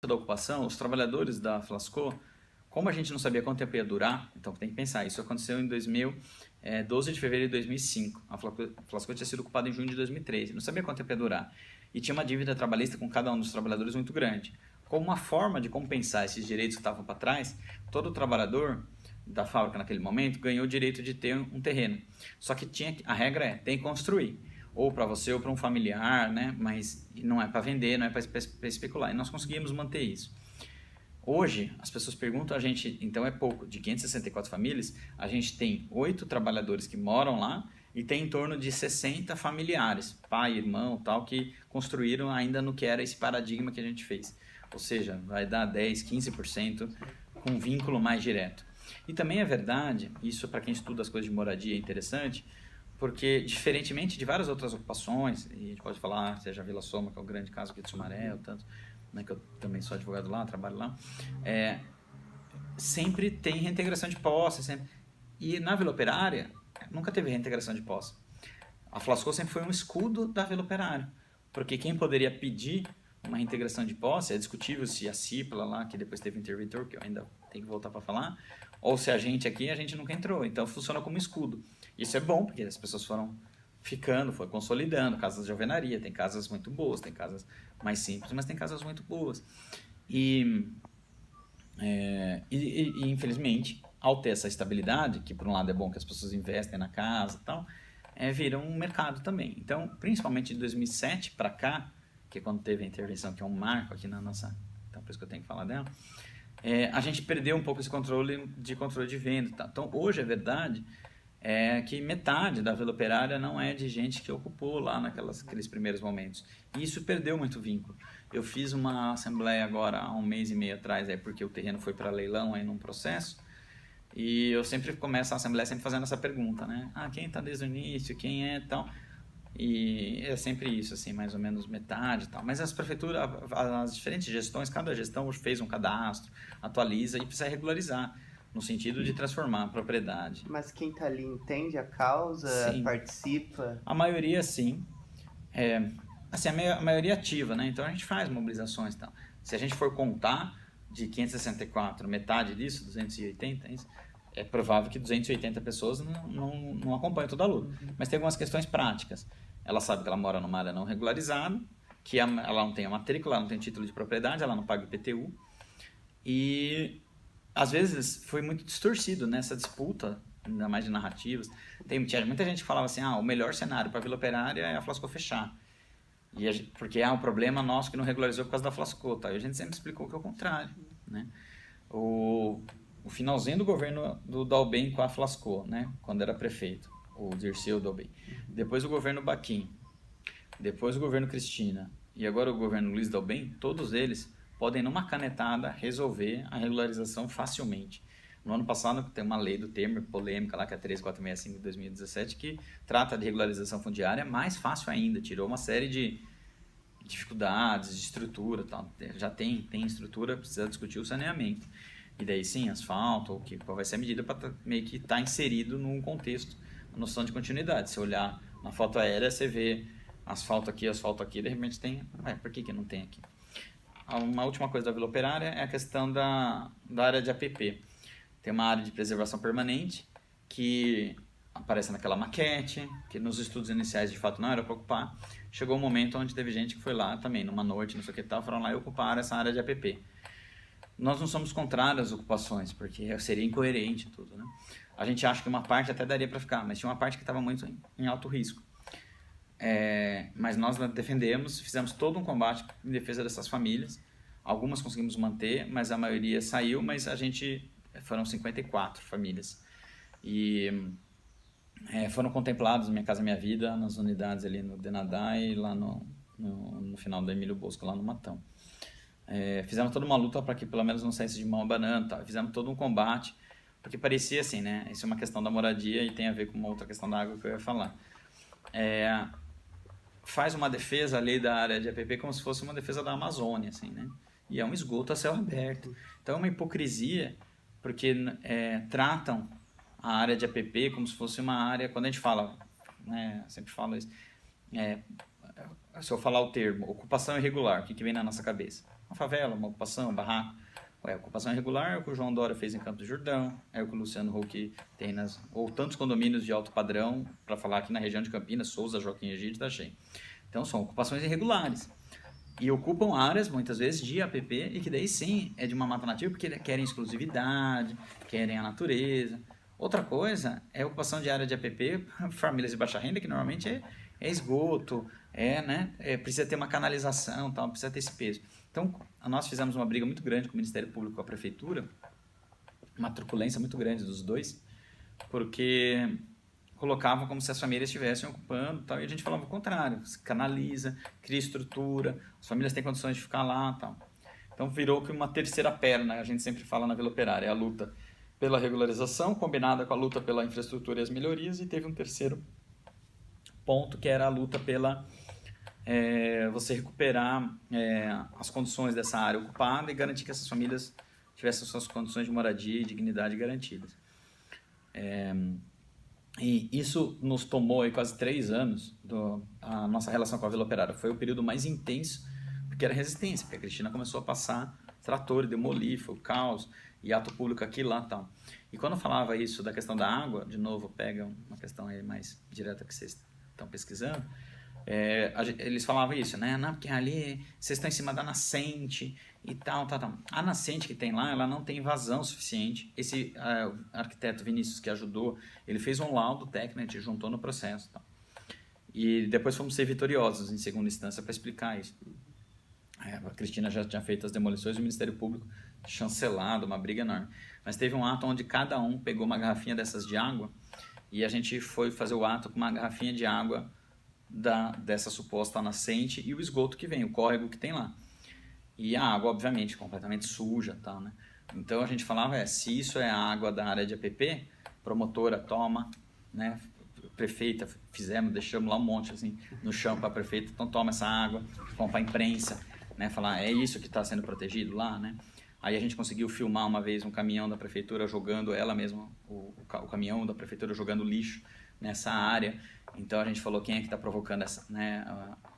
da ocupação, os trabalhadores da Flasco, como a gente não sabia quanto tempo ia durar, então tem que pensar, isso aconteceu em 12 de fevereiro de 2005. A Flasco tinha sido ocupada em junho de 2013, não sabia quanto tempo ia durar. E tinha uma dívida trabalhista com cada um dos trabalhadores muito grande. Como uma forma de compensar esses direitos que estavam para trás, todo trabalhador da fábrica naquele momento ganhou o direito de ter um terreno. Só que a regra tem que construir, ou para você ou para um familiar, né? Mas não é para vender, não é para especular. E nós conseguimos manter isso. Hoje, as pessoas perguntam a gente, então é pouco, de 564 famílias, a gente tem 8 trabalhadores que moram lá e tem em torno de 60 familiares, pai, irmão, tal, que construíram ainda no que era esse paradigma que a gente fez. Ou seja, vai dar 10, 15% com um vínculo mais direto. E também é verdade, isso para quem estuda as coisas de moradia é interessante, porque diferentemente de várias outras ocupações, e a gente pode falar, seja a Vila Soma, que é o grande caso aqui de Sumaré, ou tanto, né, que eu também sou advogado lá, trabalho lá, sempre tem reintegração de posse, sempre. E na Vila Operária, nunca teve reintegração de posse. A Flasco sempre foi um escudo da Vila Operária, porque quem poderia pedir uma reintegração de posse, é discutível se a Cipla lá, que depois teve interventor, que eu ainda tenho que voltar para falar, ou se a gente aqui, a gente nunca entrou. Então funciona como escudo. Isso é bom, porque as pessoas foram ficando, foi consolidando, casas de alvenaria, tem casas muito boas, tem casas mais simples, mas tem casas muito boas. E infelizmente, ao ter essa estabilidade, que por um lado é bom que as pessoas investem na casa e tal, vira um mercado também. Então, principalmente de 2007 para cá, que é quando teve a intervenção, que é um marco aqui na nossa... Então, por isso que eu tenho que falar dela. A gente perdeu um pouco esse controle de venda. Tá? Então, hoje, a verdade é que metade da Vila Operária não é de gente que ocupou lá naqueles primeiros momentos. E isso perdeu muito vínculo. Eu fiz uma assembleia agora há um mês e meio atrás, porque o terreno foi para leilão aí num processo, e eu sempre começo a assembleia sempre fazendo essa pergunta, né? Quem está desde o início, quem é tal... E é sempre isso, assim, mais ou menos metade e tal. Mas as prefeituras, as diferentes gestões, cada gestão fez um cadastro, atualiza e precisa regularizar, no sentido de transformar a propriedade. Mas quem está ali entende a causa, Sim. participa? A maioria, sim. Assim, a maioria ativa, né? Então a gente faz mobilizações e tal. Se a gente for contar de 564, metade disso, 280, é provável que 280 pessoas não acompanham toda a luta. Mas tem algumas questões práticas. Ela sabe que ela mora numa área não regularizada, que ela não tem a matrícula, ela não tem título de propriedade, ela não paga IPTU. E às vezes foi muito distorcido nessa disputa, ainda mais de narrativas. Tinha muita gente que falava assim, o melhor cenário para a Vila Operária é a Flasco fechar. Porque há um problema nosso que não regularizou por causa da Flasco. Tá? E a gente sempre explicou que é o contrário. Né? O finalzinho do governo do Dalben com a Flasco, né? Quando era prefeito, o Dirceu Dalben. Depois o governo Baquim, depois o governo Cristina e agora o governo Luiz Dalben, todos eles podem numa canetada resolver a regularização facilmente. No ano passado tem uma lei do Temer, polêmica lá, que é a 13465 de 2017, que trata de regularização fundiária mais fácil ainda, tirou uma série de dificuldades, de estrutura, tal. Já tem estrutura, precisa discutir o saneamento. E daí sim, asfalto, ou qual vai ser a medida para meio que estar inserido num contexto, a noção de continuidade. Se olhar na foto aérea, você vê asfalto aqui, de repente tem... por que não tem aqui? Uma última coisa da Vila Operária é a questão da área de APP. Tem uma área de preservação permanente que aparece naquela maquete, que nos estudos iniciais de fato não era para ocupar. Chegou um momento onde teve gente que foi lá também, numa noite, não sei o que tal, foram lá e ocuparam essa área de APP. Nós não somos contrários às ocupações, porque seria incoerente tudo, né? A gente acha que uma parte até daria para ficar, mas tinha uma parte que estava muito em alto risco. Mas nós defendemos, fizemos todo um combate em defesa dessas famílias. Algumas conseguimos manter, mas a maioria saiu, mas foram 54 famílias. E foram contemplados no Minha Casa Minha Vida, nas unidades ali no Denadá e lá no final do Emílio Bosco, lá no Matão. Fizemos toda uma luta para que pelo menos não saísse de mão abanando, tá? Fizemos todo um combate, porque parecia assim, né? Isso é uma questão da moradia e tem a ver com uma outra questão da água que eu ia falar. Faz uma defesa ali da área de APP como se fosse uma defesa da Amazônia, assim, né? E é um esgoto a céu aberto. Então é uma hipocrisia, porque tratam a área de APP como se fosse uma área, quando a gente fala, né, sempre falo isso, se eu falar o termo ocupação irregular, o que vem na nossa cabeça? uma favela, uma ocupação, um barraco. A ocupação irregular é o que o João Dória fez em Campos do Jordão, é o que o Luciano Huck tem ou tantos condomínios de alto padrão, para falar aqui na região de Campinas, Souza, Joaquim Egídio, da Shem. Então são ocupações irregulares. E ocupam áreas, muitas vezes, de APP, e que daí sim é de uma mata nativa, porque querem exclusividade, querem a natureza. Outra coisa é a ocupação de área de APP, famílias de baixa renda, que normalmente é esgoto, precisa ter uma canalização, tal, precisa ter esse peso. Então, nós fizemos uma briga muito grande com o Ministério Público e com a Prefeitura, uma truculência muito grande dos dois, porque colocavam como se as famílias estivessem ocupando, tal, e a gente falava o contrário, se canaliza, cria estrutura, as famílias têm condições de ficar lá, tal. Então virou que uma terceira perna, a gente sempre fala na Vila Operária, é a luta pela regularização, combinada com a luta pela infraestrutura e as melhorias, e teve um terceiro ponto, que era a luta pela você recuperar as condições dessa área ocupada e garantir que essas famílias tivessem suas condições de moradia e dignidade garantidas. E isso nos tomou aí quase 3 anos, a nossa relação com a Vila Operária. Foi o período mais intenso, porque era resistência, porque a Cristina começou a passar trator e demolir, foi o caos, e ato público aqui, lá e tal. E quando eu falava isso da questão da água, de novo, pega uma questão aí mais direta que vocês estão pesquisando, eles falavam isso, né? Não, porque ali vocês estão em cima da nascente e tal. A nascente que tem lá, ela não tem vazão suficiente. Esse arquiteto Vinícius que ajudou, ele fez um laudo técnico, a gente juntou no processo. Tal. E depois fomos ser vitoriosos em segunda instância para explicar isso. A Cristina já tinha feito as demolições e o Ministério Público chancelado, uma briga enorme. Mas teve um ato onde cada um pegou uma garrafinha dessas de água e a gente foi fazer o ato com uma garrafinha de água dessa suposta nascente e o esgoto que vem, o córrego que tem lá. E a água, obviamente, completamente suja, tal, né? Então a gente falava, se isso é a água da área de APP, promotora toma, né? Prefeita, deixamos lá um monte assim no chão para a prefeita, então toma essa água, vamos para a imprensa, né? Falar, é isso que está sendo protegido lá, né? Aí a gente conseguiu filmar uma vez um caminhão da prefeitura jogando, ela mesma, o caminhão da prefeitura jogando lixo nessa área. Então a gente falou quem é que está provocando essa, né,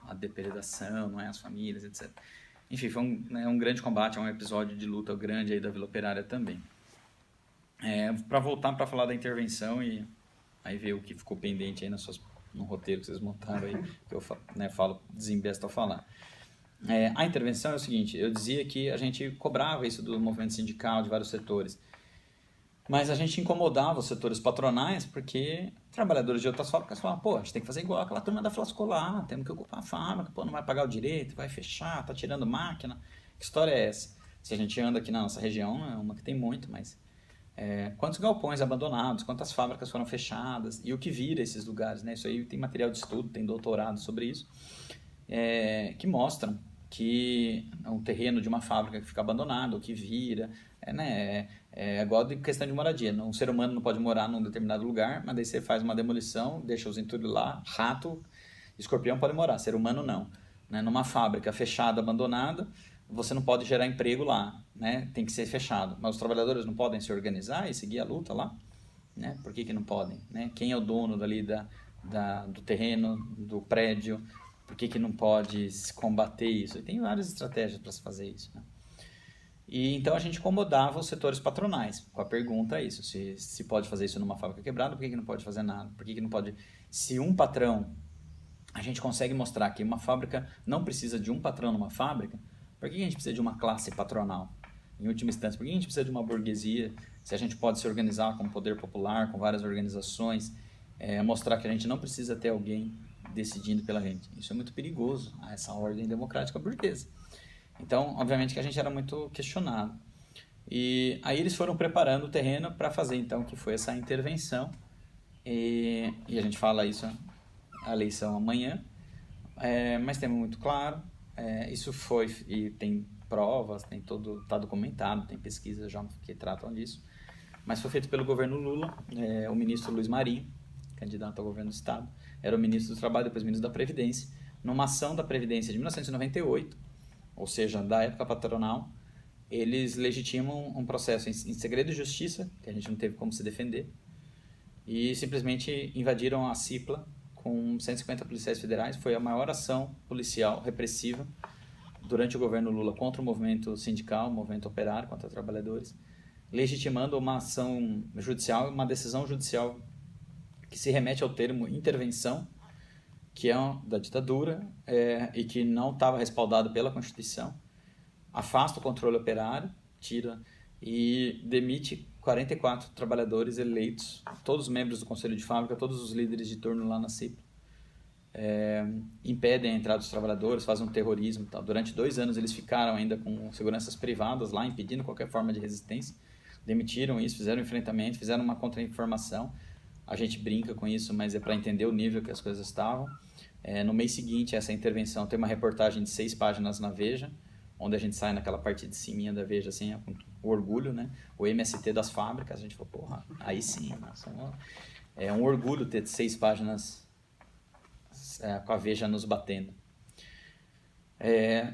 a depredação, não é, as famílias, etc. Enfim, foi um grande combate, é um episódio de luta grande aí da Vila Operária também. Para voltar para falar da intervenção e aí ver o que ficou pendente aí no roteiro que vocês montaram aí, que eu falo, desembesto ao falar. A intervenção é o seguinte, eu dizia que a gente cobrava isso do movimento sindical, de vários setores, mas a gente incomodava os setores patronais porque trabalhadores de outras fábricas falavam, pô, a gente tem que fazer igual aquela turma da Flascolar, temos que ocupar a fábrica, pô, não vai pagar o direito, vai fechar, tá tirando máquina. Que história é essa? Se a gente anda aqui na nossa região, é uma que tem muito, mas quantos galpões abandonados, quantas fábricas foram fechadas e o que vira esses lugares, né? Isso aí tem material de estudo, tem doutorado sobre isso, que mostram que um terreno de uma fábrica que fica abandonado, o que vira, é igual de questão de moradia. Um ser humano não pode morar num determinado lugar, mas daí você faz uma demolição, deixa os entulhos lá, rato, escorpião pode morar, ser humano não. Né? Numa fábrica fechada, abandonada, você não pode gerar emprego lá, né? Tem que ser fechado. Mas os trabalhadores não podem se organizar e seguir a luta lá? Né? Por que não podem? Né? Quem é o dono dali do terreno, do prédio? Por que não pode se combater isso? E tem várias estratégias para se fazer isso, né? E então a gente incomodava os setores patronais com a pergunta isso, se pode fazer isso numa fábrica quebrada, por que não pode fazer nada? Por que não pode... Se um patrão, a gente consegue mostrar que uma fábrica não precisa de um patrão numa fábrica, por que a gente precisa de uma classe patronal? Em última instância, por que a gente precisa de uma burguesia? Se a gente pode se organizar com poder popular, com várias organizações, mostrar que a gente não precisa ter alguém decidindo pela gente. Isso é muito perigoso, essa ordem democrática burguesa. Então, obviamente que a gente era muito questionado. E aí eles foram preparando o terreno para fazer, então, que foi essa intervenção. E a gente fala isso, a eleição amanhã, mas temos muito claro, isso foi, e tem provas, tem todo, está documentado, tem pesquisas já que tratam disso, mas foi feito pelo governo Lula, o ministro Luiz Marinho, candidato ao governo do Estado, era o ministro do Trabalho, depois ministro da Previdência, numa ação da Previdência de 1998, ou seja, da época patronal, eles legitimam um processo em segredo de justiça, que a gente não teve como se defender, e simplesmente invadiram a CIPLA com 150 policiais federais. Foi a maior ação policial repressiva durante o governo Lula, contra o movimento sindical, o movimento operário, contra trabalhadores, legitimando uma ação judicial, uma decisão judicial que se remete ao termo intervenção, que é da ditadura e que não estava respaldado pela Constituição, afasta o controle operário, tira e demite 44 trabalhadores eleitos, todos os membros do Conselho de Fábrica, todos os líderes de turno lá na CIPLA. Impedem a entrada dos trabalhadores, fazem um terrorismo e tal. Durante 2 anos eles ficaram ainda com seguranças privadas lá, impedindo qualquer forma de resistência. Demitiram isso, fizeram enfrentamento, fizeram uma contra-informação. A gente brinca com isso, mas é para entender o nível que as coisas estavam. No mês seguinte, essa intervenção, tem uma reportagem de 6 páginas na Veja, onde a gente sai naquela parte de cima da Veja, assim, com o orgulho, né? O MST das fábricas, a gente falou, porra, aí sim, nossa, é um orgulho ter 6 páginas com a Veja nos batendo.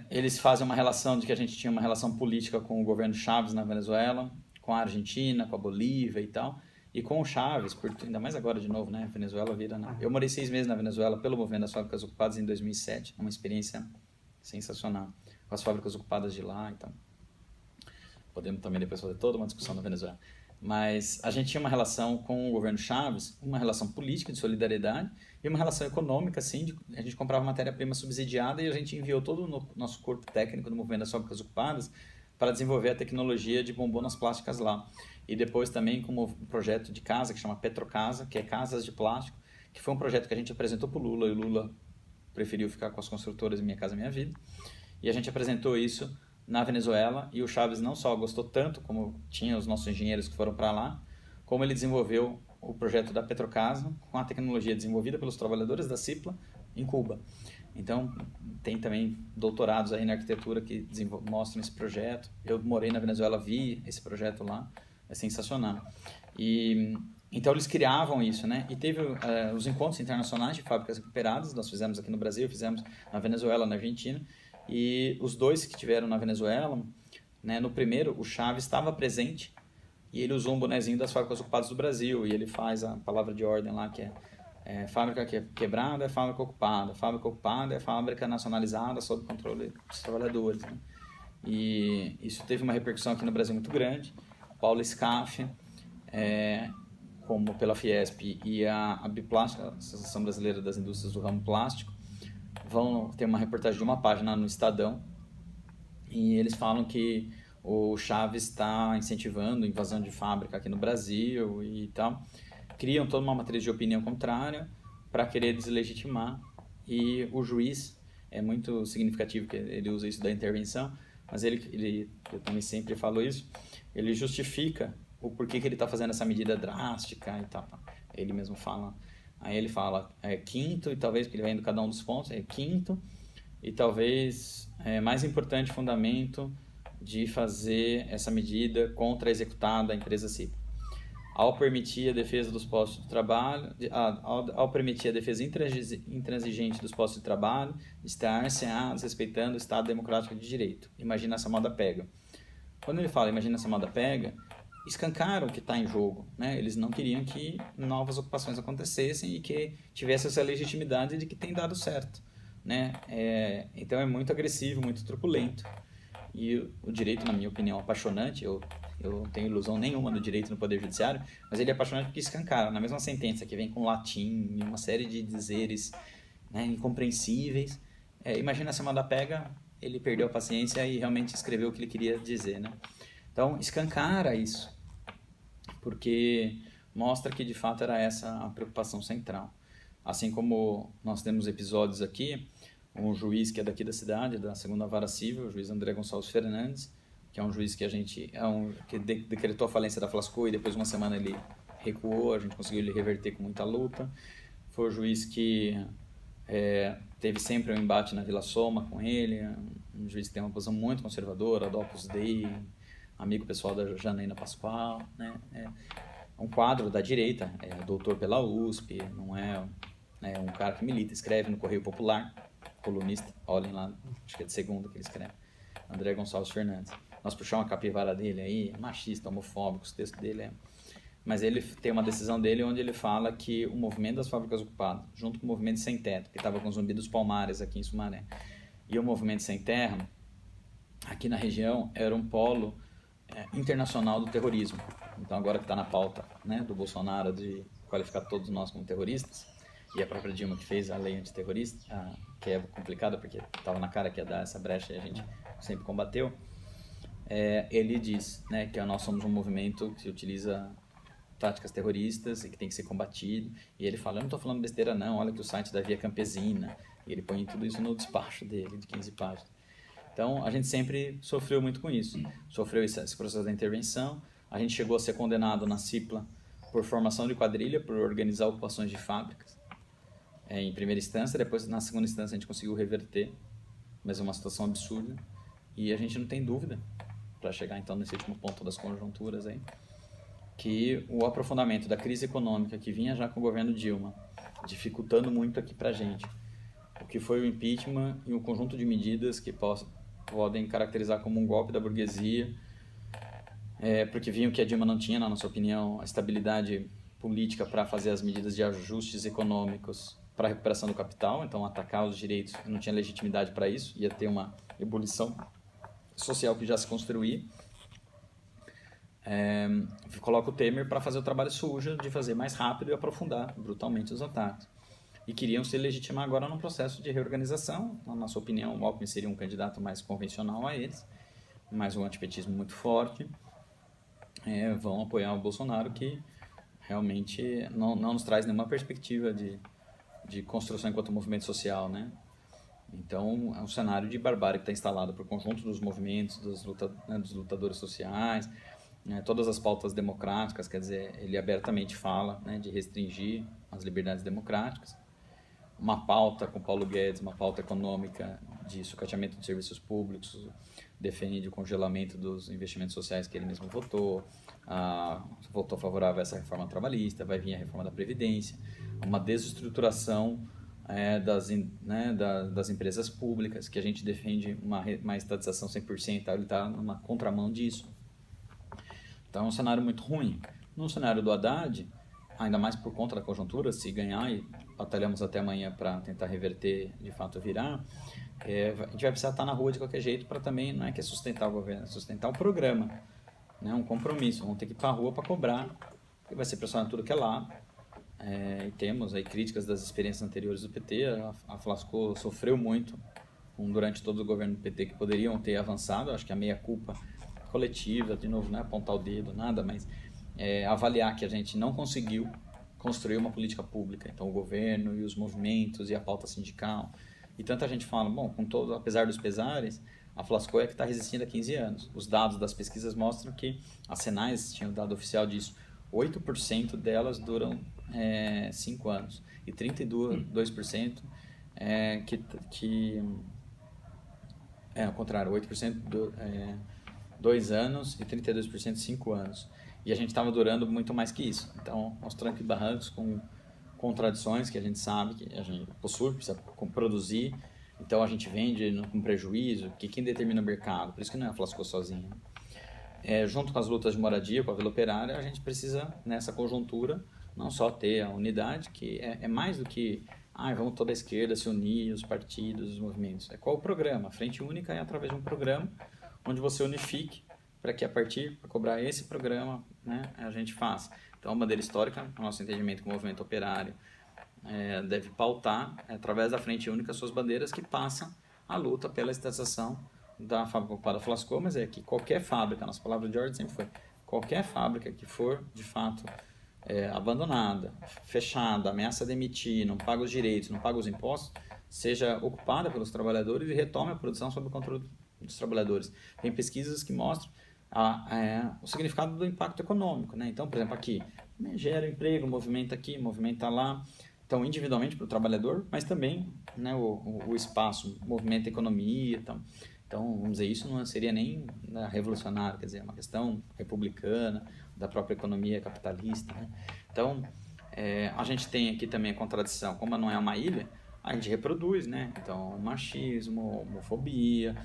Eles fazem uma relação de que a gente tinha uma relação política com o governo Chávez na Venezuela, com a Argentina, com a Bolívia e tal, e com o Chávez, ainda mais agora de novo, né? A Venezuela vira... Eu morei 6 meses na Venezuela pelo movimento das fábricas ocupadas em 2007, uma experiência sensacional, com as fábricas ocupadas de lá, então podemos também depois fazer toda uma discussão na Venezuela. Mas a gente tinha uma relação com o governo Chávez, uma relação política de solidariedade e uma relação econômica, assim, a gente comprava matéria-prima subsidiada e a gente enviou todo o nosso corpo técnico do movimento das fábricas ocupadas para desenvolver a tecnologia de bombonas plásticas lá. E depois também com um projeto de casa que chama Petrocasa, que é casas de plástico, que foi um projeto que a gente apresentou para o Lula, e o Lula preferiu ficar com as construtoras Minha Casa Minha Vida. E a gente apresentou isso na Venezuela, e o Chávez não só gostou tanto, como tinha os nossos engenheiros que foram para lá, como ele desenvolveu o projeto da Petrocasa com a tecnologia desenvolvida pelos trabalhadores da CIPLA em Cuba. Então, tem também doutorados aí na arquitetura que mostram esse projeto. Eu morei na Venezuela, vi esse projeto lá, é sensacional. Então, eles criavam isso, né? E teve os encontros internacionais de fábricas recuperadas, nós fizemos aqui no Brasil, fizemos na Venezuela, na Argentina, e os 2 que tiveram na Venezuela, né, no primeiro, o Chávez estava presente e ele usou um bonezinho das fábricas ocupadas do Brasil, e ele faz a palavra de ordem lá, que fábrica quebrada é fábrica ocupada é fábrica nacionalizada sob controle dos trabalhadores, né? E isso teve uma repercussão aqui no Brasil muito grande. Paulo Scaff, como pela Fiesp e a Biplástica, a Associação Brasileira das Indústrias do Ramo Plástico, vão ter uma reportagem de 1 página no Estadão, e eles falam que o Chávez está incentivando invasão de fábrica aqui no Brasil e tal. Criam toda uma matriz de opinião contrária para querer deslegitimar, e o juiz, é muito significativo que ele usa isso da intervenção, mas eu também sempre falo isso, ele justifica o porquê que ele está fazendo essa medida drástica e tal. Ele mesmo fala, aí ele fala quinto, e talvez, porque ele vai indo cada um dos pontos, quinto, e talvez mais importante fundamento de fazer essa medida contra a executada a empresa CIPLA. Ao permitir a defesa dos postos de trabalho, ao permitir a defesa intransigente dos postos de trabalho, estar-se respeitando o Estado Democrático de Direito. Imagina essa moda pega. Quando ele fala imagina essa moda pega, escancaram o que está em jogo, né? Eles não queriam que novas ocupações acontecessem e que tivesse essa legitimidade de que tem dado certo, né? Então é muito agressivo, muito truculento. E o direito, na minha opinião, é apaixonante. Eu não tenho ilusão nenhuma do direito no Poder Judiciário, mas ele é apaixonante porque escancara. Na mesma sentença que vem com latim e uma série de dizeres, né, incompreensíveis. Imagina se a moda pega, ele perdeu a paciência e realmente escreveu o que ele queria dizer, né? Então, escancara isso, porque mostra que de fato era essa a preocupação central. Assim como nós temos episódios aqui, um juiz que é daqui da cidade, da 2ª Vara Civil, o juiz André Gonçalves Fernandes, que é um juiz que que decretou a falência da Flasco e depois de uma semana ele recuou, a gente conseguiu ele reverter com muita luta. Foi o juiz que teve sempre um embate na Vila Soma com ele, um juiz que tem uma posição muito conservadora, do Opus Dei, amigo pessoal da Janaína Pascoal, né? É um quadro da direita, doutor pela USP, não é um cara que milita, escreve no Correio Popular, colunista, olhem lá, acho que é de segunda que ele escreve, André Gonçalves Fernandes. Nós puxamos a capivara dele aí, machista, homofóbico, os textos dele Mas ele tem uma decisão dele onde ele fala que o movimento das fábricas ocupadas, junto com o movimento sem teto, que estava com o Zumbi dos Palmares aqui em Sumaré, e o movimento sem terra, aqui na região era um polo internacional do terrorismo. Então agora que está na pauta, né, do Bolsonaro de qualificar todos nós como terroristas, e a própria Dilma que fez a lei antiterrorista, que é complicada porque estava na cara que ia dar essa brecha e a gente sempre combateu, ele diz, né, que nós somos um movimento que utiliza táticas terroristas e que tem que ser combatido. E ele fala, eu não estou falando besteira não, olha que o site da Via Campesina. E ele põe tudo isso no despacho dele, de 15 páginas. Então, a gente sempre sofreu muito com isso. Sofreu esse processo da intervenção. A gente chegou a ser condenado na CIPLA por formação de quadrilha, por organizar ocupações de fábricas. Em primeira instância, depois na segunda instância a gente conseguiu reverter, mas é uma situação absurda. E a gente não tem dúvida, para chegar então nesse último ponto das conjunturas aí, que o aprofundamento da crise econômica que vinha já com o governo Dilma, dificultando muito aqui para a gente, o que foi o impeachment e um conjunto de medidas que podem caracterizar como um golpe da burguesia, porque viam que a Dilma não tinha, na nossa opinião, a estabilidade política para fazer as medidas de ajustes econômicos para a recuperação do capital, então atacar os direitos não tinha legitimidade para isso, ia ter uma ebulição social que já se construía. Coloca o Temer para fazer o trabalho sujo de fazer mais rápido e aprofundar brutalmente os ataques. E queriam se legitimar agora num processo de reorganização. Na nossa opinião, o Alckmin seria um candidato mais convencional a eles, mas um antipetismo muito forte. Vão apoiar o Bolsonaro, que realmente não nos traz nenhuma perspectiva de construção enquanto movimento social, né? Então, é um cenário de barbárie que está instalado por conjunto dos movimentos, dos lutadores sociais, todas as pautas democráticas, quer dizer, ele abertamente fala, né, de restringir as liberdades democráticas. Uma pauta com Paulo Guedes, uma pauta econômica de sucateamento de serviços públicos, defende o congelamento dos investimentos sociais que ele mesmo votou favorável a essa reforma trabalhista, vai vir a reforma da Previdência, uma desestruturação das empresas públicas, que a gente defende uma estatização 100%, ele está numa contramão disso. Então é um cenário muito ruim. No cenário do Haddad, ainda mais por conta da conjuntura, se ganhar, e batalhamos até amanhã para tentar reverter, de fato virar, a gente vai precisar estar na rua de qualquer jeito para também, não é que é sustentar o governo, é sustentar o programa, né, um compromisso. Vamos ter que ir para a rua para cobrar, porque vai ser pressionado tudo que é lá. E temos aí críticas das experiências anteriores do PT, a Flasco sofreu muito durante todo o governo do PT, que poderiam ter avançado. Acho que a meia-culpa coletiva, de novo, não é apontar o dedo, nada, mas avaliar que a gente não conseguiu construir uma política pública. Então, o governo e os movimentos e a pauta sindical. E tanta gente fala, bom, apesar dos pesares, a Flasco é que está resistindo há 15 anos. Os dados das pesquisas mostram que a Senais tinha o dado oficial disso. 8% delas duram 5 anos. E 32% ao contrário, 8% 2 anos e 32% 5 anos. E a gente estava durando muito mais que isso. Então, aos trancos e barrancos, com contradições que a gente sabe que a gente possui, precisa produzir. Então, a gente vende com prejuízo, que quem determina o mercado, por isso que não é a Flasco sozinha. Junto com as lutas de moradia, com a Vila Operária, a gente precisa, nessa conjuntura, não só ter a unidade, que é mais do que vamos toda a esquerda se unir, os partidos, os movimentos. Qual o programa? A Frente Única é através de um programa onde você unifique para que a partir para cobrar esse programa, né, a gente faça. Então, a bandeira histórica, no nosso entendimento com o movimento operário, deve pautar, através da Frente Única, suas bandeiras que passam a luta pela estatização da fábrica ocupada Flasco, mas que qualquer fábrica, nossa palavra de ordem sempre foi, qualquer fábrica que for, de fato, abandonada, fechada, ameaça demitir, não paga os direitos, não paga os impostos, seja ocupada pelos trabalhadores e retome a produção sob o controle dos trabalhadores. Tem pesquisas que mostram o significado do impacto econômico, né? Então, por exemplo, aqui, gera emprego, movimenta aqui, movimenta lá, então individualmente para o trabalhador, mas também, né, o espaço movimenta a economia, então, vamos dizer, isso não seria nem revolucionário, quer dizer, é uma questão republicana, da própria economia capitalista, né? Então, a gente tem aqui também a contradição, como não é uma ilha, a gente reproduz, né? Então, machismo, homofobia,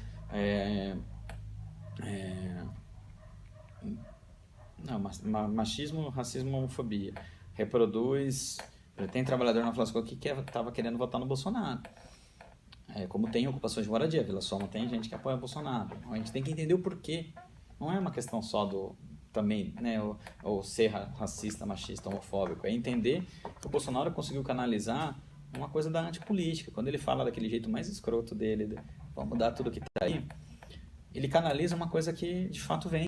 machismo, racismo, homofobia. Reproduz. Tem trabalhador na Flasco que estava querendo votar no Bolsonaro. Como tem ocupações de moradia, Vila Soma tem gente que apoia o Bolsonaro. A gente tem que entender o porquê. Não é uma questão só do também, né, ou ser racista, machista, homofóbico. É entender que o Bolsonaro conseguiu canalizar uma coisa da antipolítica. Quando ele fala daquele jeito mais escroto dele, vamos mudar tudo que tá aí, ele canaliza uma coisa que de fato vem